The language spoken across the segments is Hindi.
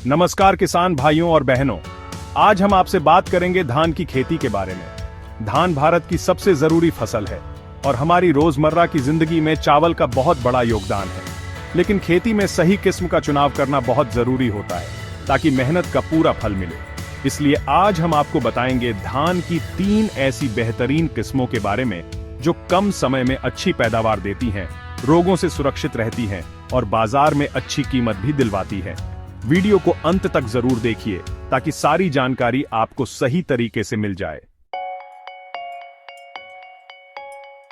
नमस्कार किसान भाइयों और बहनों। आज हम आपसे बात करेंगे धान की खेती के बारे में। धान भारत की सबसे जरूरी फसल है और हमारी रोजमर्रा की जिंदगी में चावल का बहुत बड़ा योगदान है। लेकिन खेती में सही किस्म का चुनाव करना बहुत जरूरी होता है ताकि मेहनत का पूरा फल मिले। इसलिए आज हम आपको बताएंगे धान की 3 ऐसी बेहतरीन किस्मों के बारे में जो कम समय में अच्छी पैदावार देती हैं, रोगों से सुरक्षित रहती हैं और बाजार में अच्छी कीमत भी दिलवाती है। वीडियो को अंत तक जरूर देखिए ताकि सारी जानकारी आपको सही तरीके से मिल जाए।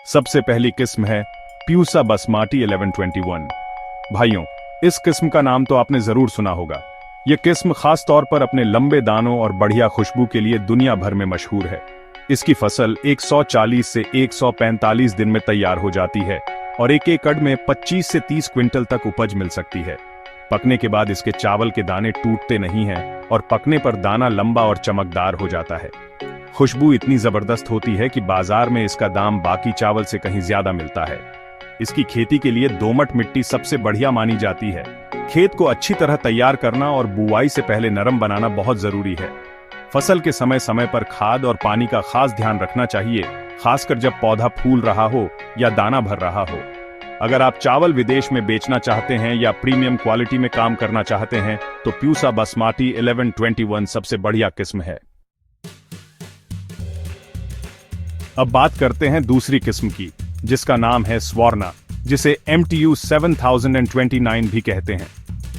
सबसे पहली किस्म है प्यूसा बासमती 1121। भाइयों, इस किस्म का नाम तो आपने जरूर सुना होगा। यह किस्म खास तौर पर अपने लंबे दानों और बढ़िया खुशबू के लिए दुनिया भर में मशहूर है। इसकी फसल 140 से 145 दिन में तैयार हो जाती है और एक एकड़ में 25 से 30 क्विंटल तक उपज मिल सकती है। पकने के बाद इसके चावल के दाने टूटते नहीं हैं और पकने पर दाना लंबा और चमकदार हो जाता है। खुशबू इतनी जबरदस्त होती है कि बाजार में इसका दाम बाकी चावल से कहीं ज्यादा मिलता है। इसकी खेती के लिए दोमट मिट्टी सबसे बढ़िया मानी जाती है। खेत को अच्छी तरह तैयार करना और बुआई से पहले नरम बनाना बहुत जरूरी है। फसल के समय समय पर खाद और पानी का खास ध्यान रखना चाहिए, खासकर जब पौधा फूल रहा हो या दाना भर रहा हो। अगर आप चावल विदेश में बेचना चाहते हैं या प्रीमियम क्वालिटी में काम करना चाहते हैं तो प्यूसा बासमती 1121 सबसे बढ़िया किस्म है। अब बात करते हैं दूसरी किस्म की, जिसका नाम है स्वर्णा, जिसे MTU 7029 भी कहते हैं।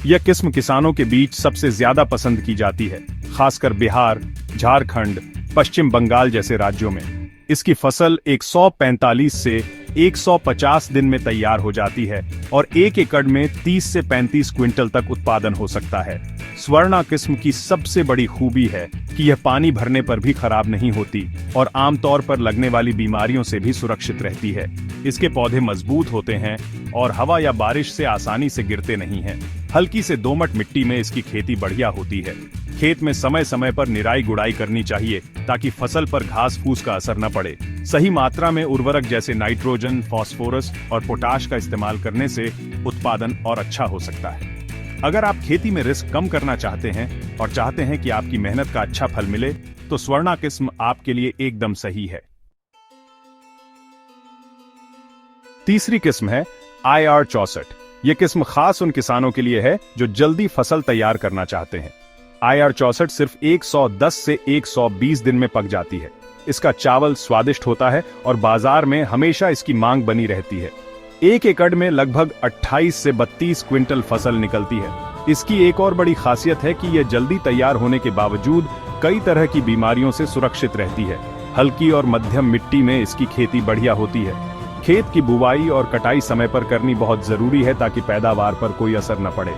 यह किस्म किसानों के बीच सबसे ज्यादा पसंद की जाती है, खासकर बिहार, झारखंड, पश्चिम बंगाल जैसे राज्यों में। इसकी फसल 145 से 150 दिन में तैयार हो जाती है और एक एकड़ में 30 से 35 क्विंटल तक उत्पादन हो सकता है। स्वर्णा किस्म की सबसे बड़ी खूबी है कि यह पानी भरने पर भी खराब नहीं होती और आमतौर पर लगने वाली बीमारियों से भी सुरक्षित रहती है। इसके पौधे मजबूत होते हैं और हवा या बारिश से आसानी से गिरते नहीं हैं। हल्की से दोमट मिट्टी में इसकी खेती बढ़िया होती है। खेत में समय समय पर निराई गुड़ाई करनी चाहिए ताकि फसल पर घास फूस का असर न पड़े। सही मात्रा में उर्वरक जैसे नाइट्रोजन, फास्फोरस और पोटाश का इस्तेमाल करने से उत्पादन और अच्छा हो सकता है। अगर आप खेती में रिस्क कम करना चाहते हैं और चाहते हैं कि आपकी मेहनत का अच्छा फल मिले तो स्वर्णा किस्म आपके लिए एकदम सही है। तीसरी किस्म है IR 64। यह किस्म खास उन किसानों के लिए है जो जल्दी फसल तैयार करना चाहते हैं। IR 64 सिर्फ 110 से 120 दिन में पक जाती है। इसका चावल स्वादिष्ट होता है और बाजार में हमेशा इसकी मांग बनी रहती है। एक एकड़ में लगभग 28 से 32 क्विंटल फसल निकलती है। इसकी एक और बड़ी खासियत है कि यह जल्दी तैयार होने के बावजूद कई तरह की बीमारियों से सुरक्षित रहती है। हल्की और मध्यम मिट्टी में इसकी खेती बढ़िया होती है। खेत की बुवाई और कटाई समय पर करनी बहुत जरूरी है ताकि पैदावार पर कोई असर न पड़े।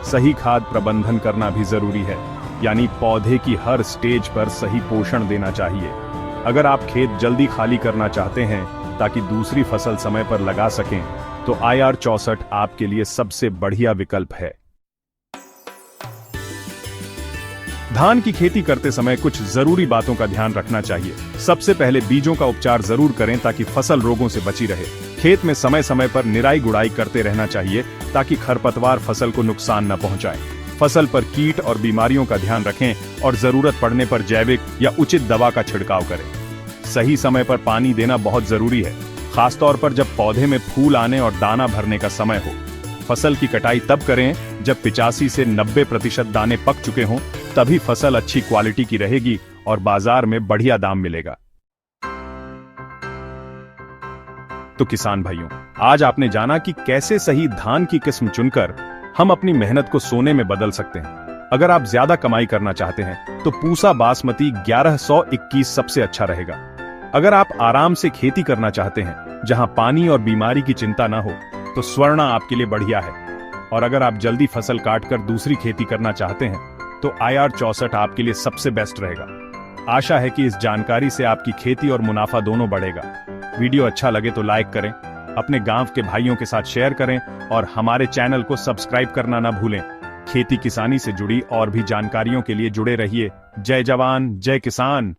सही खाद प्रबंधन करना भी जरूरी है, यानी पौधे की हर स्टेज पर सही पोषण देना चाहिए। अगर आप खेत जल्दी खाली करना चाहते हैं ताकि दूसरी फसल समय पर लगा सकें तो IR 64 आपके लिए सबसे बढ़िया विकल्प है। धान की खेती करते समय कुछ जरूरी बातों का ध्यान रखना चाहिए। सबसे पहले बीजों का उपचार जरूर करें ताकि फसल रोगों से बची रहे। खेत में समय समय पर निराई गुड़ाई करते रहना चाहिए ताकि खरपतवार फसल को नुकसान न पहुंचाए। फसल पर कीट और बीमारियों का ध्यान रखें और जरूरत पड़ने पर जैविक या उचित दवा का छिड़काव करें। सही समय पर पानी देना बहुत जरूरी है, खासतौर पर जब पौधे में फूल आने और दाना भरने का समय हो। फसल की कटाई तब करें जब 85 से 90% दाने पक चुके हों, तभी फसल अच्छी क्वालिटी की रहेगी और बाजार में बढ़िया दाम मिलेगा। तो किसान भाइयों, आज आपने जाना कि कैसे सही धान की किस्म चुनकर हम अपनी मेहनत को सोने में बदल सकते हैं। अगर आप ज्यादा कमाई करना चाहते हैं तो पूसा बासमती 1121 सबसे अच्छा रहेगा। अगर आप आराम से खेती करना चाहते हैं जहां पानी और बीमारी की चिंता ना हो तो स्वर्णा आपके लिए बढ़िया है। और अगर आप जल्दी फसल काटकर दूसरी खेती करना चाहते हैं तो IR 64 आपके लिए सबसे बेस्ट रहेगा। आशा है कि इस जानकारी से आपकी खेती और मुनाफा दोनों बढ़ेगा। वीडियो अच्छा लगे तो लाइक करें, अपने गांव के भाइयों के साथ शेयर करें और हमारे चैनल को सब्सक्राइब करना ना भूलें। खेती किसानी से जुड़ी और भी जानकारियों के लिए जुड़े रहिए। जय जवान, जय किसान।